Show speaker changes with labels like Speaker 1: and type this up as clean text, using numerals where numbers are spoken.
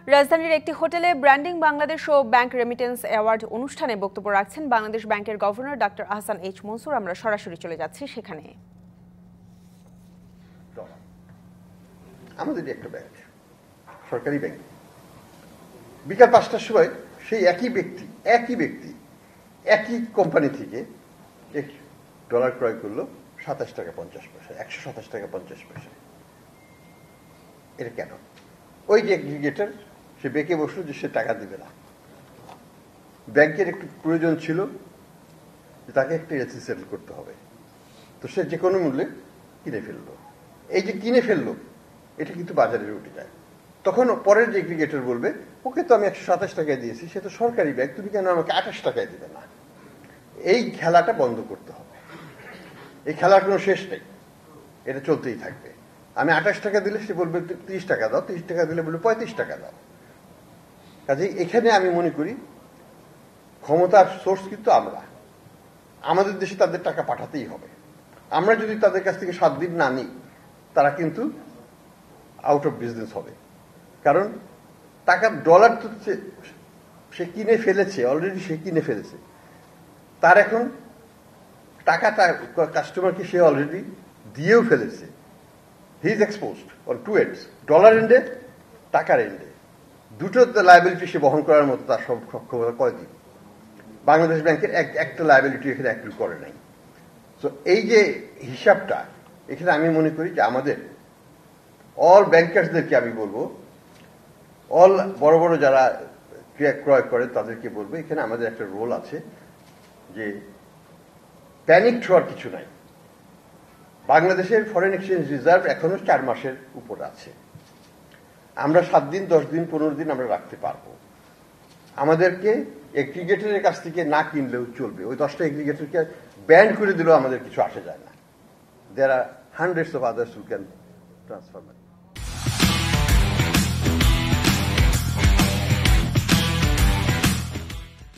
Speaker 1: রাজধানীর একটি হোটেলে ব্র্যান্ডিং বাংলাদেশ ও ব্যাংক রেমিটেন্স অ্যাওয়ার্ড অনুষ্ঠানে বক্তব্য রাখছেন বাংলাদেশ ব্যাংকের governor doctor Ahsan H Mansur. আমরা সরাসরি চলে যাচ্ছি সেখানে।
Speaker 2: আমাদের একটা ব্যাংক, সরকারি ব্যাংক, বিকাল 5টার সময় সেই একই ব্যক্তি একই কোম্পানি থেকে ডলার ক্রয় করলো 27 টাকা 50 পয়সা, 127 টাকা 50 পয়সা। এটা কেন? ওই যে এগ্রিগেটর সে বেঁকে বসলো যে সে টাকা দিবে না। ব্যাংকের একটু প্রয়োজন ছিল যে তাকে একটা এলসি সেটেল করতে হবে, তো সে যে কোনো মূল্যে কিনে ফেললো। এই যে কিনে ফেললো এটা কিন্তু বাজারে উঠে যায়। তখন পরের যে এগ্রিগেটর বলবে, ওকে তো আমি 127 টাকায় দিয়েছি, সে তো সরকারি ব্যাংক, তুমি কেন আমাকে 28 টাকায় দিবে না? এই খেলাটা বন্ধ করতে হবে। এই খেলার কোনো শেষ নেই, এটা চলতেই থাকবে। আমি 28 টাকা দিলে সে বলবে 30 টাকা দাও, 30 টাকা দিলে বলবে 35 টাকা দাও। কাজেই এখানে আমি মনে করি ক্ষমতার সোর্স কিন্তু আমরা, আমাদের দেশে তাদের টাকা পাঠাতেই হবে। আমরা যদি তাদের কাছ থেকে 7 দিন না নিই, তারা কিন্তু আউট অফ বিজনেস হবে। কারণ টাকা ডলার তো সে কিনে ফেলেছে, অলরেডি সে কিনে ফেলেছে। তার এখন টাকাটা কাস্টমারকে সে অলরেডি দিয়েও ফেলেছে। He is exposed on two ends, dollar এন্ডে, টাকার এন্ডে। দুটো লায়াবিলিটি সে বহন করার মতো তার সব সক্ষমতা কয়দিন। বাংলাদেশ ব্যাংকের একটা লায়াবিলিটি এখানে অ্যাক্টিভ করে নাই। তো এই যে হিসাবটা, এখানে আমি মনে করি যে আমাদের অল ব্যাংকার্সদেরকে আমি বলবো, অল বড় বড় যারা ক্রয় করে তাদেরকে বলবো, এখানে আমাদের একটা রোল আছে যে প্যানিক হওয়ার কিছু নাই। বাংলাদেশের ফরেন এক্সচেঞ্জ রিজার্ভ এখনো 4 মাসের উপর আছে। আমরা 7 দিন, 10 দিন, 15 দিন আমরা রাখতে পারবো। আমাদেরকে এগ্রিগেটরের কাছ থেকে না কিনলেও চলবে। ওই 10টা এগ্রিগেটরকে ব্যান করে দিলেও আমাদের কিছু আসে যায় না। There are hundreds of others who can transfer money.